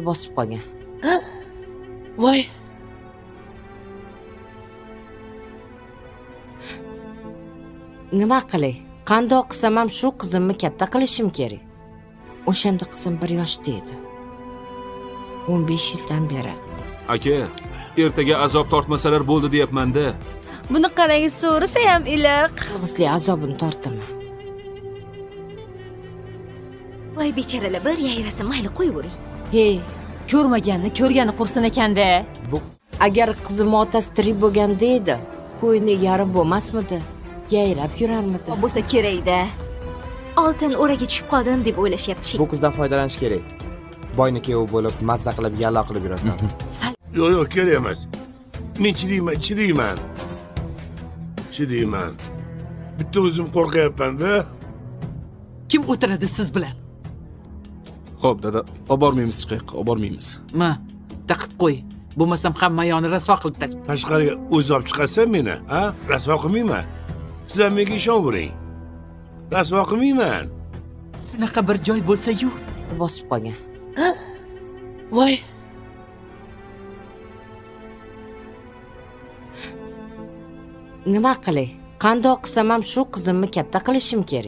bosib qolgan. Voy, Nima qilay? Qandoq qilsam ham shu qizimni katta qilishim kerak. O'shanda qizim 1 yoshda edi. 15 yildan beri. Aka, ertaga azob tortmasalar bo'ldi deyapman-da. Buni qarang, so'rasa ham iliq. Qilg'isli azobini tortaman. Voy bechoralar, bir yayrasa mayli qo'yavering. Hey, ko'rmaganni ko'rgani qursin ekanda. Agar qizim otasi tirik bo'lganda edi, qo'yni yarim bo'lmasmidi? Yayrab yurarmidi? Bo'lsa kerak-da. Oltin o'raga tushib qoldim deb o'ylashyapti. Bu qizdan foydalanish kerak. Boynikiyo'v bo'lib, mazza qilib, yalla qilib yurasan. Yo'q, kerak emas. Men chidayman. Bitta o'zim qo'rqayapman-da. kim o'tiradi siz bilan? Xo'p, dada, olib bormaymiz chiqayqa, olib bormaymiz. Ma, taqib qo'y. Bo'lmasam hamma yoni rasvo qilib tak. Tashqariga o'zi olib chiqarsan meni, ha? Rasvo qilmayman. Siz ham menga ishonavering. Rasvo qilmayman. Shunaqa bir joy bo'lsa-yu. Bosib qolgan. Voy, Nima qilay? Qandoq qilsam ham shu qizimni katta qilishim kerak.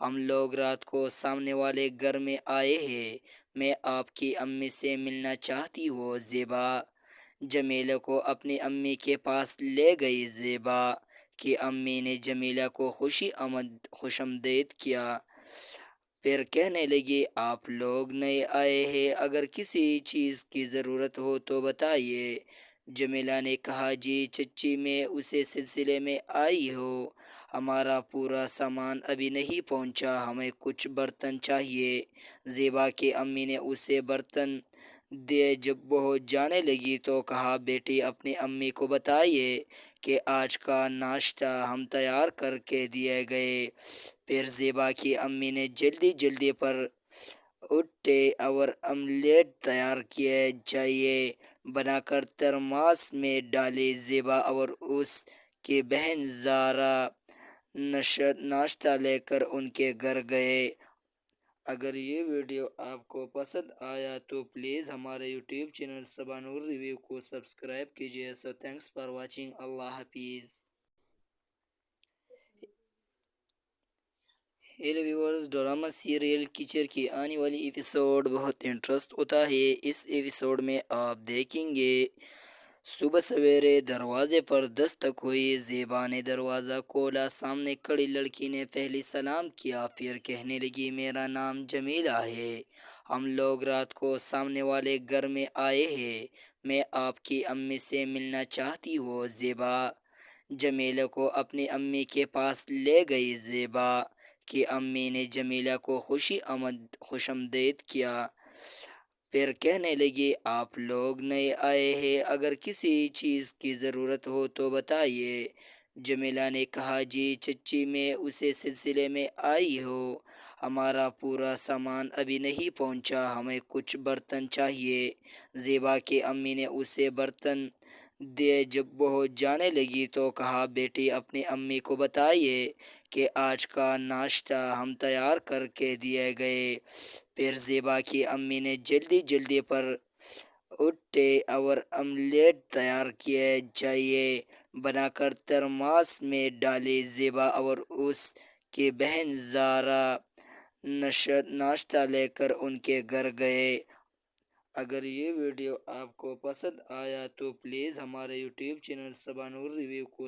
ہم لوگ رات کو سامنے والے گھر میں آئے ہیں، میں آپ کی امی سے ملنا چاہتی ہوں زیبا۔ جمیلہ کو اپنی امی کے پاس لے گئی زیبا کی امی نے جمیلہ کو خوش آمدید کیا، پھر کہنے لگی آپ لوگ نئے آئے ہیں، اگر کسی چیز کی ضرورت ہو تو بتائیے۔ جمیلہ نے کہا جی چچی میں اسی سلسلے میں آئی ہوں، ہمارا پورا سامان ابھی نہیں پہنچا، ہمیں کچھ برتن چاہیے۔ زیبا کی امی نے اسے برتن دیے، جب وہ جانے لگی تو کہا بیٹی اپنی امی کو بتائیے کہ آج کا ناشتہ ہم تیار کر کے دیے گئے۔ پھر زیبا کی امی نے جلدی پر اٹھے اور آملیٹ تیار کیے، چائے بنا کر ترماس میں ڈالی۔ زیبا اور اس کی بہن زارا ناشتہ لے کر ان کے گھر گئے۔ اگر یہ ویڈیو آپ کو پسند آیا تو پلیز ہمارے یوٹیوب چینل صبا نور ریویو کو سبسکرائب کیجیے۔ سو تھینکس فار واچنگ، اللہ حافظ۔ Hello viewers, drama serial catcher کی آنے والی ایپیسوڈ بہت انٹرسٹ ہوتا ہے۔ اس ایپیسوڈ میں آپ دیکھیں گے صبح سویرے دروازے پر دستک ہوئی، زیبا نے دروازہ کھولا، سامنے کھڑی لڑکی نے پہلے سلام کیا، پھر کہنے لگی میرا نام جمیلہ ہے، ہم لوگ رات کو سامنے والے گھر میں آئے ہیں، میں آپ کی امی سے ملنا چاہتی ہوں زیبا۔ جمیلہ کو اپنی امی کے پاس لے گئی زیبا کی امی نے جمیلہ کو خوش آمدید کیا، پھر کہنے لگی آپ لوگ نئے آئے ہیں، اگر کسی چیز کی ضرورت ہو تو بتائیے۔ جمیلہ نے کہا جی چچی میں اسی سلسلے میں آئی ہوں، ہمارا پورا سامان ابھی نہیں پہنچا، ہمیں کچھ برتن چاہیے۔ زیبا کی امی نے اسے برتن دیے، جب وہ جانے لگی تو کہا بیٹی اپنی امی کو بتائیے کہ آج کا ناشتہ ہم تیار کر کے دیے گئے۔ پھر زیبا کی امی نے جلدی پر اٹھے اور آملیٹ تیار کیے، چائے بنا کر ترماس میں ڈالی۔ زیبا اور اس کی بہن زارا ناشتہ لے کر ان کے گھر گئے۔ اگر یہ ویڈیو آپ کو پسند آیا تو پلیز ہمارے یوٹیوب چینل صبا نور ریویو کو